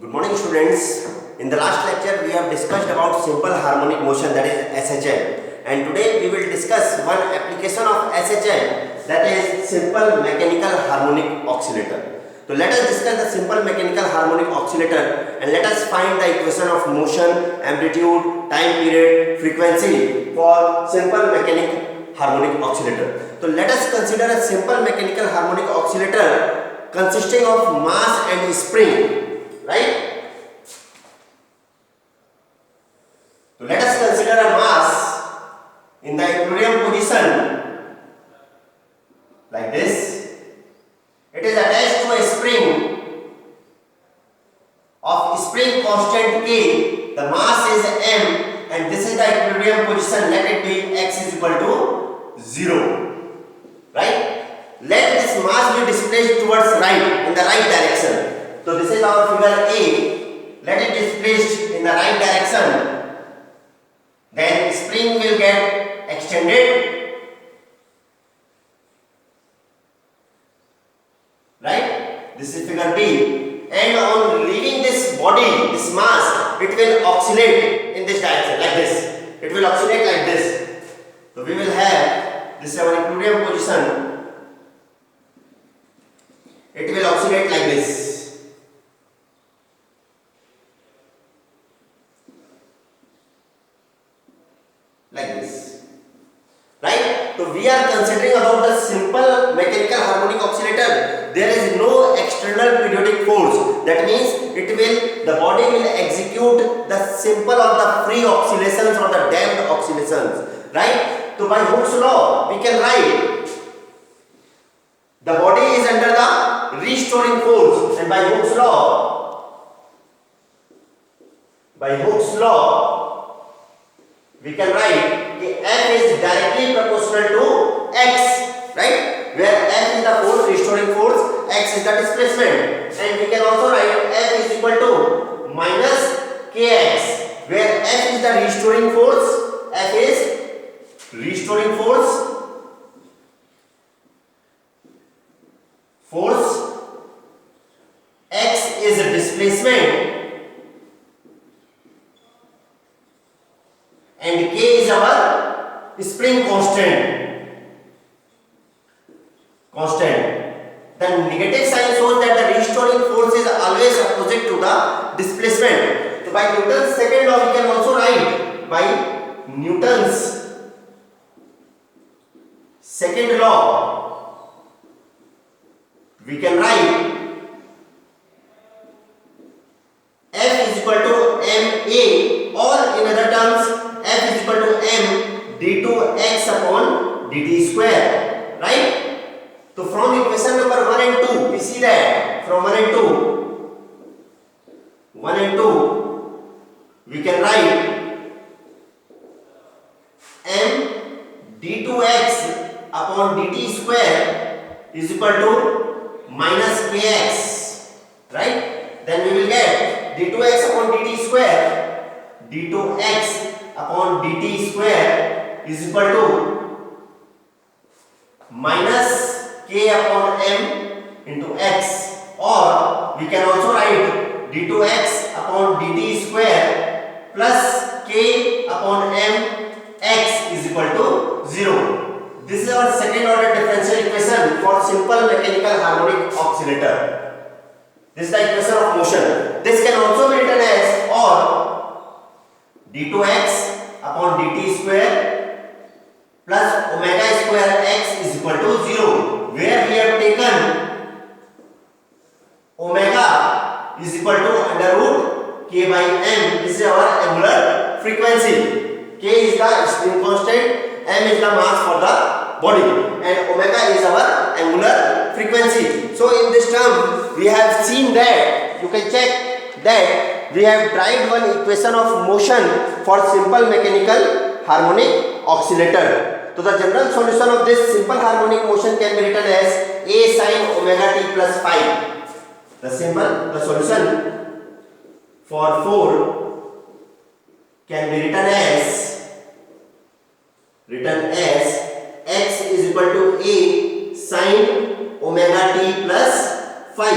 Good morning students. In the last lecture we have discussed about simple harmonic motion, that is SHM, and today we will discuss one application of SHM, that is simple mechanical harmonic oscillator. So let us discuss the simple mechanical harmonic oscillator and let us find the equation of motion, amplitude, time period, frequency for simple mechanical harmonic oscillator. So let us consider a simple mechanical harmonic oscillator consisting of mass and spring, right? So let us consider a mass in the equilibrium position like this. It is attached to a spring of spring constant K. The mass is M and this is the equilibrium position. Let it be x is equal to 0, right? Let this mass be displaced towards right, in the right direction. So this is our figure A. Let it displaced in the right direction. Then spring will get extended, right? This is figure B. And on leaving this body, this mass, it will oscillate in this direction like this. It will oscillate like this. So we will have this is our equilibrium position. It will oscillate like this. Like this. Right? So we are considering about the simple mechanical harmonic oscillator. There is no external periodic force. That means the body will execute the simple or the free oscillations or the damped oscillations. Right? So by Hooke's law, we can write the body is under the restoring force, and by Hooke's law, we can write F is directly proportional to X, right? Where F is the force, restoring force, X is the displacement, and we can also write F is equal to minus Kx, where F is the restoring force, F is restoring force, X is a displacement, and K is our spring constant. The negative sign shows that the restoring force is always opposite to the displacement. So by Newton's second law, we can also write by Newton's second law, we can write F is equal to ma, or in other terms F is equal to m d2x upon dt square, right? So from equation number 1 and 2, we see that from 1 and 2 we can write m d2x upon dt square is equal to minus kx, right? Then we will get d2x upon dt square, d2x upon dt square is equal to minus k upon m into x, or we can also write d2x upon dt square plus k upon m x is equal to 0. This is our second order differential equation for simple mechanical harmonic oscillator. This is the equation of motion. This can also be written as or d2x upon dt square plus omega square x is equal to 0, where we have taken omega is equal to under root k by m. This is our angular frequency. K is the spring constant, m is the mass for the body, and omega is our angular frequency. So in this term we have seen that, you can check that we have derived one equation of motion for simple mechanical harmonic oscillator. So the general solution of this simple harmonic motion can be written as a sin omega t plus phi. The solution for 4 can be written as x is equal to a sin omega t plus phi,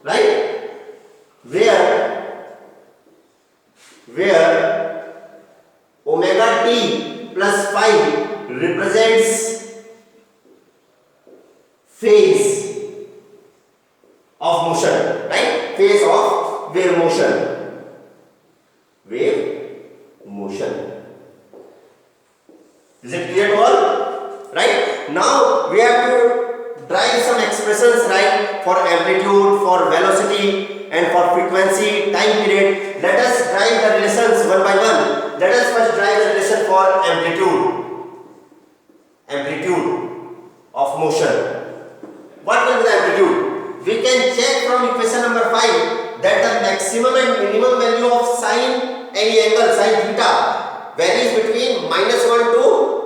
right? Where where omega t plus phi represents phase of motion, right? Phase of wave motion. Wave motion. Is it clear to all? Right? Now we have to derive some expressions, right? For amplitude, for velocity, and for frequency, time period. Let us derive the relations one by one. Let us first derive the relation for amplitude. Amplitude of motion. What will be the amplitude? We can check from equation number 5 that the maximum and minimum value of sine any angle, sine theta, varies between -1 to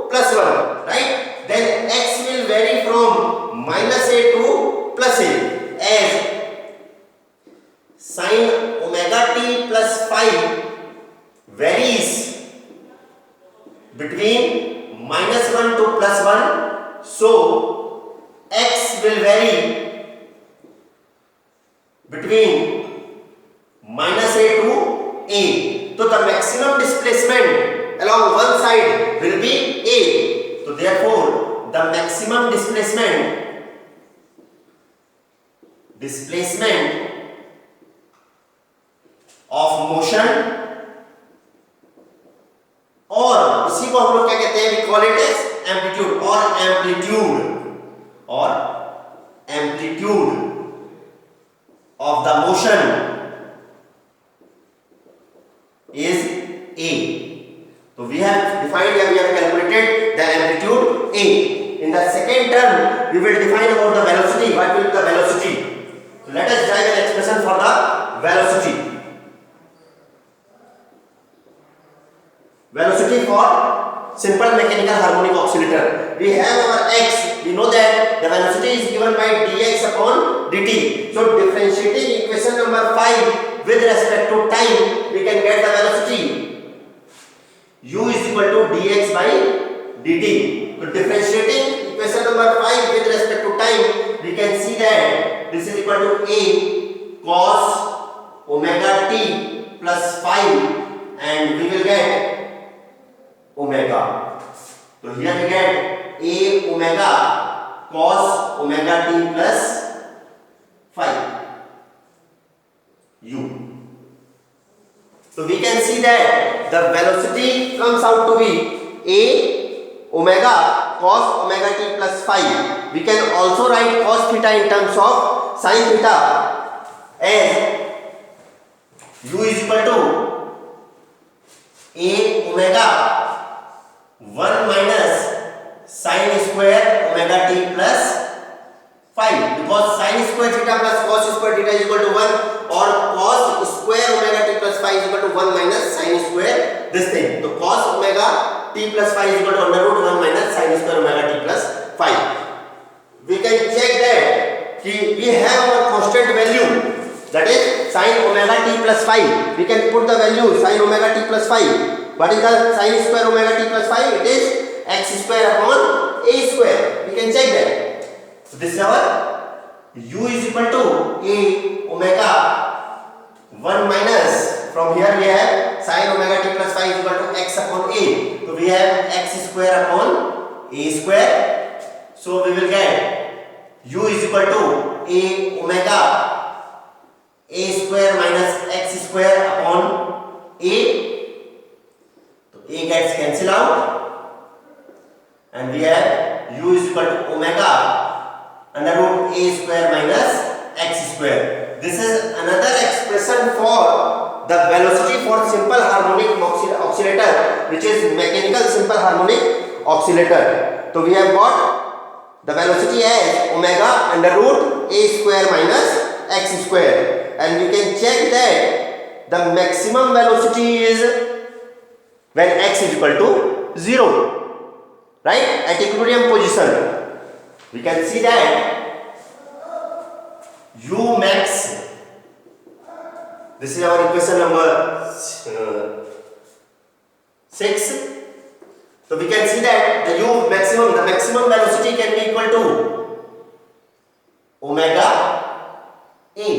+1, right? Then x will vary from -a to +a, as sine omega t plus phi varies between -1 to +1, so x will vary between -a to a. So the maximum displacement along one side will be a. So therefore the maximum displacement of motion, और इसी को हम लोग क्या कहते हैं? We call it as amplitude or amplitude of the motion is a. So we have defined here, we have calculated the amplitude a. In the second term we will define about the velocity. What will be the velocity? So let us derive an expression for the velocity. Velocity for simple mechanical harmonic oscillator. We have our x. We know that the velocity is given by dx upon dt. So differentiating equation number 5 with respect to time, we can get the velocity. U is equal to dx by dt. So differentiating equation number 5 with respect to time, we can see that this is equal to a cos omega t plus phi, and we will get omega. So here we get a omega cos omega t plus phi u. So we can see that the velocity comes out to be a omega cos omega t plus phi. We can also write cos theta in terms of sin theta as u is equal to a omega 1 minus sin square omega t plus phi, because sin square theta plus cos square theta is equal to 1, or cos square omega t plus phi is equal to 1 minus sin square this thing. So cos omega t plus phi is equal to under root 1 minus sin square omega t plus phi. We can check that we have our constant value, that is sin omega t plus phi. We can put the value sin omega t plus phi. What is the sin square omega t plus phi? It is x square upon a square. We can check that. So this is our u is equal to a omega 1 minus, from here we have sin omega t plus phi is equal to x upon a. So we have x square upon a square. So we will get u is equal to a omega a square minus x square upon a. So a gets cancelled out, and we have u is equal to omega under root a square minus x square. This is another expression for the velocity for simple harmonic oscillator, which is mechanical simple harmonic oscillator. So we have got the velocity as omega under root a square minus x square, and we can check that the maximum velocity is when x is equal to 0, right, at equilibrium position. We can see that u max, this is our equation number 6. So we can see that the maximum velocity can be equal to omega a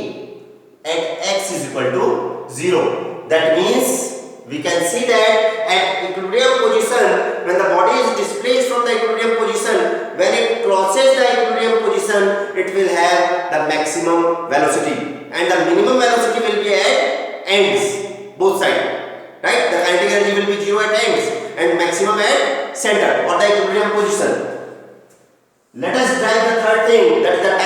at x is equal to 0. That means we can see that at equilibrium position, when the body is displaced from the equilibrium position, when it crosses the equilibrium position, it will have the maximum velocity, and the minimum velocity will be at ends, both sides, right? The kinetic energy will be 0 at ends and maximum at center or the equilibrium position. Let us drive the third thing, that is the time